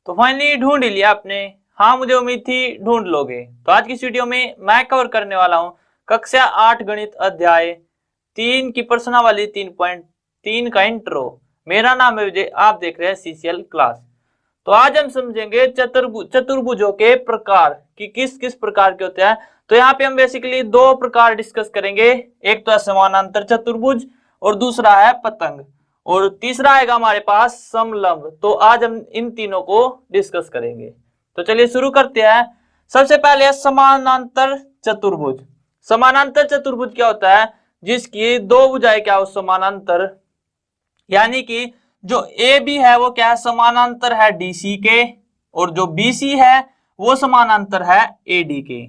तो फाइनली ढूंढ ही लिया आपने। हाँ, मुझे उम्मीद थी ढूंढ लोगे। तो आज की इस वीडियो में मैं कवर करने वाला हूँ कक्षा 8 गणित अध्याय 3 की प्रश्नावली 3.3 का इंट्रो। मेरा नाम है विजय, आप देख रहे हैं सीसीएल क्लास। तो आज हम समझेंगे चतुर्भुजों के प्रकार कि किस किस प्रकार के होते हैं। तो यहाँ पे हम बेसिकली दो प्रकार डिस्कस करेंगे, एक तो है समानांतर चतुर्भुज और दूसरा है पतंग, और तीसरा आएगा हमारे पास समलंब। तो आज हम इन तीनों को डिस्कस करेंगे। तो चलिए शुरू करते हैं। सबसे पहले समानांतर चतुर्भुज। समानांतर चतुर्भुज क्या होता है? जिसकी दो भुजाएं क्या हो समानांतर, यानी कि जो ए बी है वो क्या है समानांतर है डीसी के, और जो बीसी है वो समानांतर है एडी के।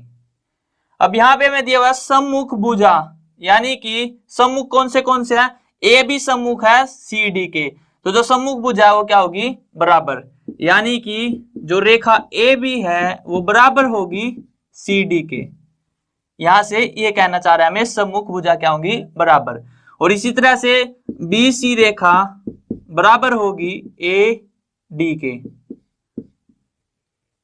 अब यहां पे मैं दिया हुआ सम्मुख भुजा, यानी कि सम्मुख कौन से हैं? ए बी सम्मुख है सी डी के। तो जो सम्मुख भुजा है वो क्या होगी? बराबर, यानी कि जो रेखा ए बी है वो बराबर होगी सी डी के। यहां से ये कहना चाह रहा है हमें सम्मुख भुजा क्या होगी? बराबर। और इसी तरह से बी सी रेखा बराबर होगी ए डी के।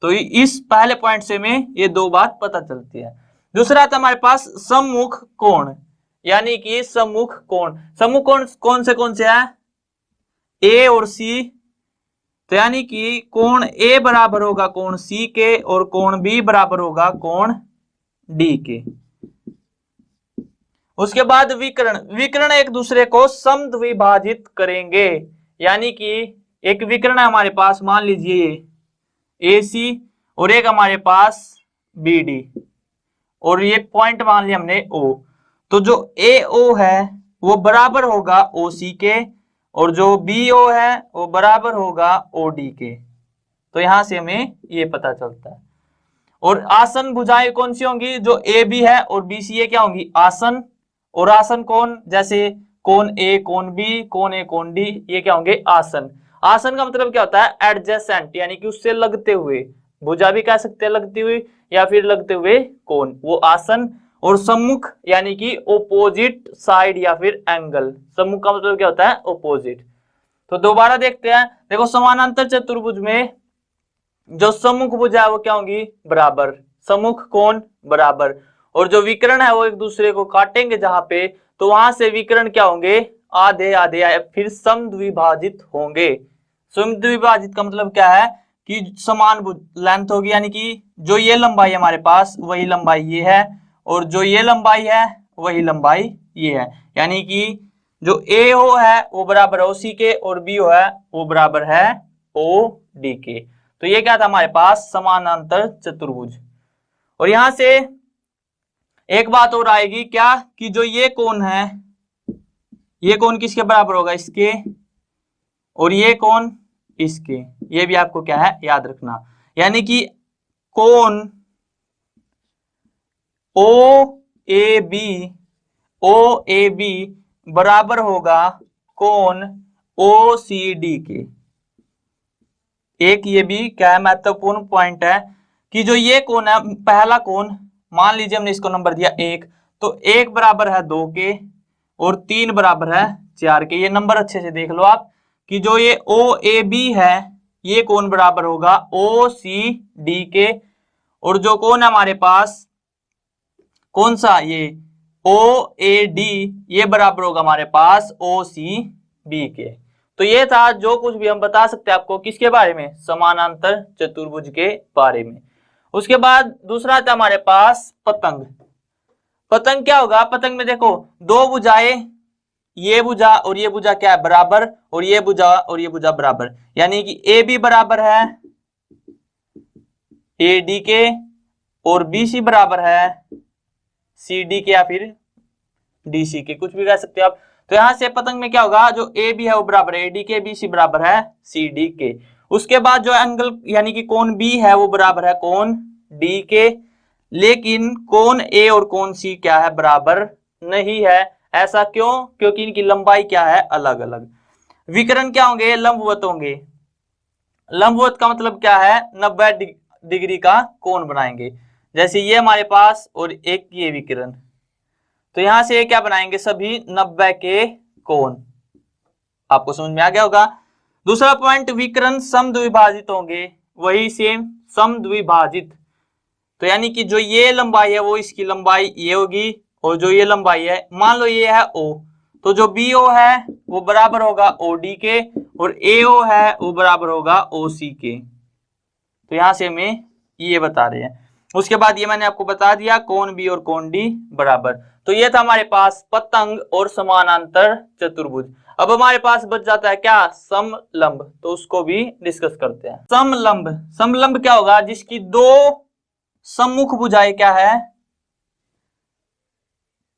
तो इस पहले पॉइंट से में ये दो बात पता चलती है। दूसरा था हमारे पास सम्मुख कोण, यानी कि सम्मुख कोण। सम्मुख कोण कौन से है? ए और सी। तो यानी कि कोण ए बराबर होगा कोण सी के, और कोण बी बराबर होगा कोण डी के। उसके बाद विकर्ण। विकर्ण एक दूसरे को समद्विभाजित करेंगे, यानी कि एक विकर्ण है हमारे पास, मान लीजिए ए सी, और एक हमारे पास बी डी, और ये पॉइंट मान लिया हमने ओ। तो जो ए ओ है वो बराबर होगा ओ सी के, और जो बी ओ है वो बराबर होगा ओ डी के। तो यहां से हमें ये पता चलता है। और आसन भुजाएं कौन सी होंगी? जो ए बी है और बी सी ए क्या होंगी? आसन। और आसन कौन? जैसे कोण ए कोण बी, कोण ए कोण डी, ये क्या होंगे? आसन। आसन का मतलब क्या होता है? एडजेसेंट, यानी कि उससे लगते हुए। भुजा भी कह सकते हैं लगती हुई, या फिर लगते हुए कोण, वो आसन। और सम्मुख यानी कि ओपोजिट साइड या फिर एंगल। सम्मुख का मतलब क्या होता है? ओपोजिट। तो दोबारा देखते हैं। देखो समानांतर चतुर्भुज में जो सम्मुख भुजा है वो क्या होंगी? बराबर। सम्मुख कोण बराबर। और जो विकर्ण है वो एक दूसरे को काटेंगे जहां पे, तो वहां से विकर्ण क्या होंगे? आधे आधे फिर समद्विभाजित होंगे। समद्विभाजित का मतलब क्या है? कि समान लेंथ होगी, यानी कि जो ये लंबाई हमारे पास वही लंबाई ये है, और जो ये लंबाई है वही लंबाई ये है। यानी कि जो ए ओ है वो बराबर है ओ सी के, और बी ओ है वो बराबर है ओ डी के। तो ये क्या था हमारे पास? समानांतर चतुर्भुज। और यहां से एक बात और आएगी क्या, कि जो ये कोण है ये कोण किसके बराबर होगा? इसके। और ये कोण इसके। ये भी आपको क्या है? याद रखना। यानी कि कोण ओ ए बी बराबर होगा कोण ओ सी डी के। एक ये भी क्या है? महत्वपूर्ण पॉइंट है कि जो ये कोण है, पहला कोण मान लीजिए हमने इसको नंबर दिया 1, तो 1 बराबर है 2 के, और 3 बराबर है 4 के। ये नंबर अच्छे से देख लो आप, कि जो ये ओ ए बी है ये कोण बराबर होगा ओ सी डी के, और जो कोण है हमारे पास कौन सा? ये ओ ए डी, ये बराबर होगा हमारे पास ओ सी बी के। तो ये था जो कुछ भी हम बता सकते हैं आपको किसके बारे में? समानांतर चतुर्भुज के बारे में। उसके बाद दूसरा था हमारे पास पतंग। पतंग क्या होगा? पतंग में देखो दो भुजाएं, ये भुजा और ये भुजा क्या है? बराबर, और ये भुजा और ये भुजा बराबर, यानी कि ए बी बराबर है ए डी के, और बी सी बराबर है सी डी के, या फिर डी सी के, कुछ भी कह सकते हो आप। तो यहां से पतंग में क्या होगा? जो ए बी है वो बराबर है ए डी के, बी सी बराबर है सी डी के। उसके बाद जो एंगल यानी कि कोण बी है वो बराबर है कोण डी के, लेकिन कोण ए और कोण सी क्या है? बराबर नहीं है। ऐसा क्यों? क्योंकि इनकी लंबाई क्या है? अलग अलग। विकर्ण क्या होंगे? लंबवत होंगे। लंबवत का मतलब क्या है? 90 डिग्री का कोण बनाएंगे। जैसे ये हमारे पास और एक ये विकर्ण, तो यहां से क्या बनाएंगे? सभी 90 के कोण। आपको समझ में आ गया होगा। दूसरा पॉइंट, विकर्ण समद्विभाजित होंगे, वही सेम समद्विभाजित। तो यानी कि जो ये लंबाई है वो इसकी लंबाई ये होगी, और जो ये लंबाई है मान लो ये है ओ, तो जो BO है वो बराबर होगा OD के, और AO है वो बराबर होगा OC के। तो यहां से हमें ये बता रहे हैं। उसके बाद ये मैंने आपको बता दिया कोण B और कोण D बराबर। तो ये था हमारे पास पतंग और समानांतर चतुर्भुज। अब हमारे पास बच जाता है क्या, समलंब, तो उसको भी डिस्कस करते हैं। समलंब, समलंब क्या होगा, जिसकी दो सम्मुख भुजाएं क्या है,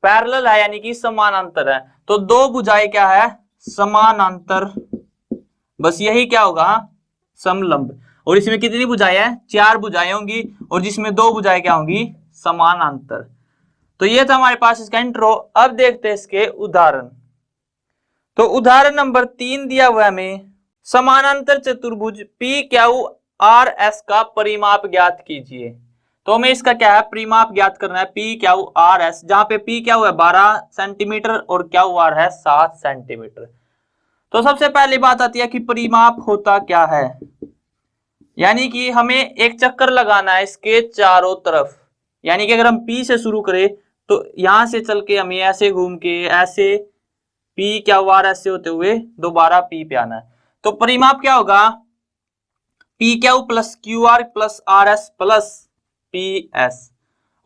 पैरेलल है यानी कि समानांतर है। तो दो भुजाएं क्या है, समानांतर, बस यही क्या होगा समलंब। और इसमें कितनी भुजाएं हैं, 4 भुजाएं होंगी, और जिसमें 2 भुजाएं क्या होंगी, समानांतर। तो ये था हमारे पास इसका इंट्रो। अब देखते हैं इसके उदाहरण। तो उदाहरण नंबर 3 दिया हुआ है हमें, समानांतर चतुर्भुज PQRS का परिमाप ज्ञात कीजिए। तो हमें इसका क्या है, परिमाप ज्ञात करना है PQRS, जहां पे P क्या हुआ है 12 सेंटीमीटर और QR है 7 सेंटीमीटर। तो सबसे पहली बात आती है कि परिमाप होता क्या है, यानी कि हमें एक चक्कर लगाना है इसके चारों तरफ। यानी कि अगर हम P से शुरू करें तो यहां से चल के हमें ऐसे घूम के ऐसे PQR ऐसे होते हुए दोबारा P पे आना है। तो परिमाप क्या होगा, PQ plus QR plus RS plus PS।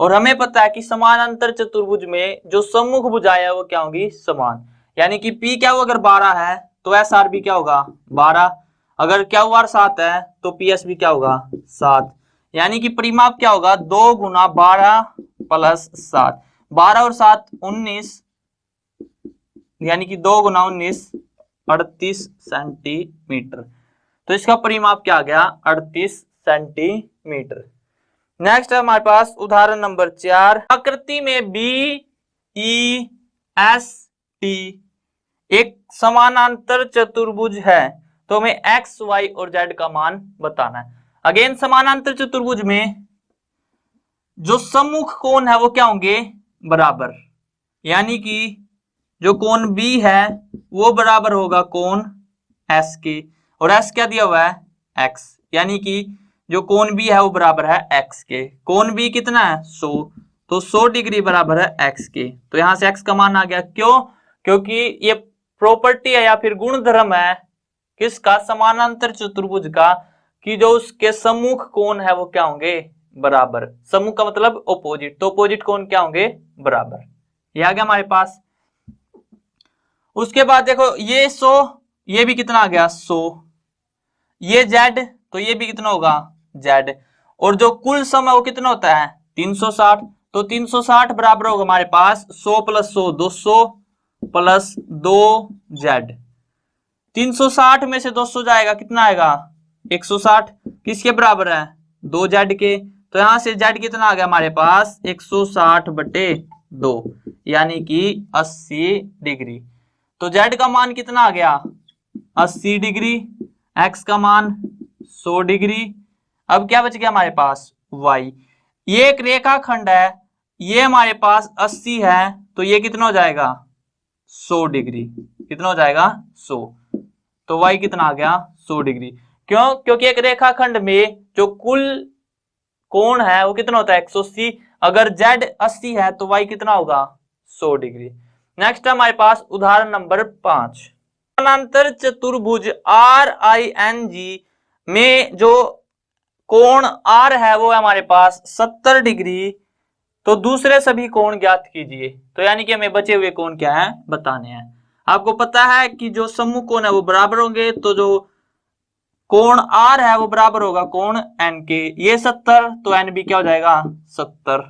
और हमें पता है कि समानांतर चतुर्भुज में जो सम्मुख भुजाएं है वो क्या होगी, समान। यानी कि PQ अगर 12 है तो SR भी क्या होगा 12, अगर QR 7 है तो PS भी क्या होगा 7। यानी कि परिमाप क्या होगा 2 गुना 12 प्लस 7, 12 और 7 19, यानी कि 2 गुना 19 38 सेंटीमीटर। तो इसका परिमाप क्या आ गया 38 सेंटीमीटर। नेक्स्ट है हमारे पास उदाहरण नंबर 4, आकृति में BEST एक समानांतर चतुर्भुज है, तो हमें X, Y और Z का मान बताना है। अगेन समानांतर चतुर्भुज में जो सम्मुख कोण है वो क्या होंगे, बराबर। यानी कि जो कोण B है वो बराबर होगा कोण S के, और S क्या दिया हुआ है X, यानी कि जो कोण B है वो बराबर है X के। कोण B कितना है 100, तो 100 डिग्री बराबर है X के। तो यहां से X का मान आ गया, क्यों, क्योंकि ये प्रॉपर्टी है या फिर गुणधर्म है किसका, समानांतर चतुर्भुज का, कि जो उसके सम्मुख कोण है वो क्या होंगे, बराबर। सम्मुख का मतलब ऑपोजिट, तो ऑपोजिट कोण क्या होंगे, बराबर। ये आ गया हमारे पास। उसके बाद देखो ये 100, ये भी कितना आ गया 100, ये Z, तो ये भी कितना होगा Z, और जो कुल सम है वो कितना होता है 360। तो 360 बराबर होगा हमारे पास 100 प्लस 100 200 प्लस 2Z। 360 में से 200 जाएगा कितना आएगा 160, किसके बराबर है 2Z के। तो यहां से Z कितना आ गया हमारे पास 160 बटे 2, यानी कि 80 डिग्री। तो Z का मान कितना आ गया 80 डिग्री, X का मान 100 डिग्री। अब क्या बच गया हमारे पास Y। ये एक रेखाखंड है, ये हमारे पास 80 है, तो ये कितना हो जाएगा 100 डिग्री, कितना हो जाएगा 100। तो Y कितना आ गया 100 डिग्री। क्यों, क्योंकि एक रेखाखंड में जो कुल कोण है वो कितना होता है 180, अगर Z 80 है तो Y कितना होगा 100 डिग्री। नेक्स्ट है हमारे पास उदाहरण नंबर 5, समानांतर चतुर्भुज RING में जो कोण R है वो है हमारे पास 70 डिग्री। तो दूसरे सभी कोण ज्ञात कीजिए। तो यानी कि हमें बचे हुए कोण क्या है बताने हैं। आपको पता है कि जो सम्मुख कोण है वो बराबर होंगे, तो जो कोण R है वो बराबर होगा कोण N के। ये 70, तो N भी क्या हो जाएगा 70।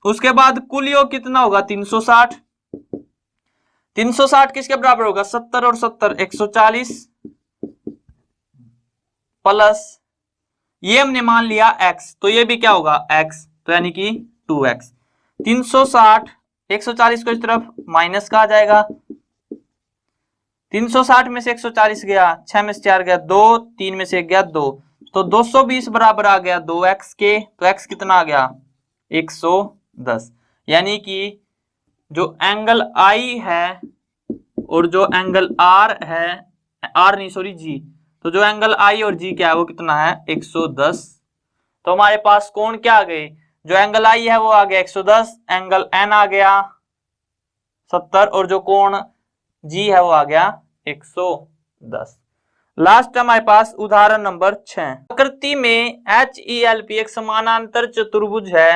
उसके बाद कुल योग कितना होगा 360, 360 किसके बराबर होगा 70 और 70 140 प्लस ये हमने मान लिया x, तो ये भी क्या होगा x, तो यानी कि 2x। 360 140 को इस तरफ माइनस का आ जाएगा, 360 में से 140 गया, 6 में से 4 गया 2, 3 में से 1 गया 2, तो 220 बराबर आ गया 2x के। तो x कितना आ गया 110। यानी कि जो एंगल I है और जो एंगल R है, R नहीं सॉरी G, तो जो एंगल आई और जी क्या है वो कितना है 110। तो हमारे पास कोण क्या आ गए, जो एंगल आई है वो आ गया 110, एंगल एन आ गया 70 और जो कोण जी है वो आ गया 110। लास्ट हमारे पास उदाहरण नंबर 6। आकृति में HELP एक समानांतर चतुर्भुज है,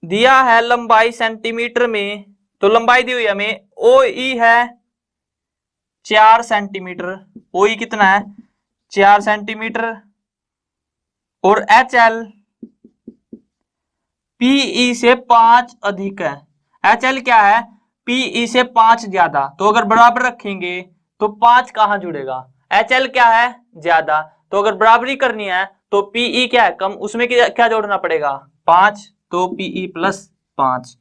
दिया है लंबाई सेंटीमीटर में, तो लंबाई दी हुई हमें OE है 4 सेंटीमीटर, OE कितना है 4 सेंटीमीटर, और HL PE से 5 अधिक है। HL क्या है, PE से 5 ज्यादा, तो अगर बराबर रखेंगे तो 5 कहां जुड़ेगा, HL क्या है ज्यादा, तो अगर बराबरी करनी है तो PE क्या है कम, उसमें क्या जोड़ना पड़ेगा 5, तो PE प्लस 5।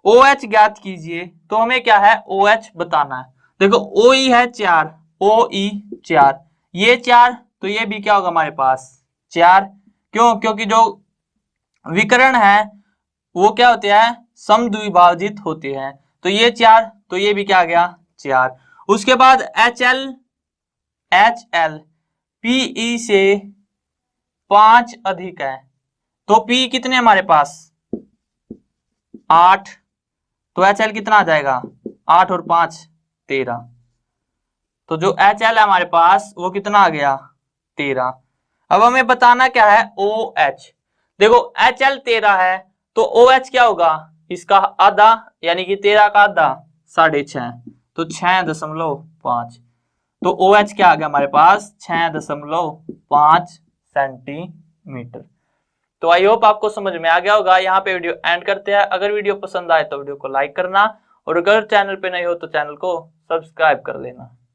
OH ज्ञात कीजिए, तो हमें क्या है OH बताना है। देखो OE है 4, OE 4, ये 4 तो ये भी क्या होगा हमारे पास 4, क्यों, क्योंकि जो विकर्ण है वो क्या होते हैं समद्विभाजित होते हैं, तो ये 4 तो ये भी क्या आ गया 4। उसके बाद HL PE से 5 अधिक है, तो P कितने हमारे पास 8, तो HL कितना आ जाएगा 8 और 5 13, तो जो HL है हमारे पास वो कितना आ गया 13। अब हमें बताना क्या है OH। देखो HL 13 है तो OH क्या होगा इसका आधा, यानी कि 13 का आधा 6.5, तो 6.5, तो OH क्या आ गया हमारे पास 6.5 सेंटीमीटर। तो आई होप आपको समझ में आ गया होगा। यहाँ पे वीडियो एंड करते हैं। अगर वीडियो पसंद आए तो वीडियो को लाइक करना, और अगर चैनल पे नहीं हो तो चैनल को सब्सक्राइब कर लेना।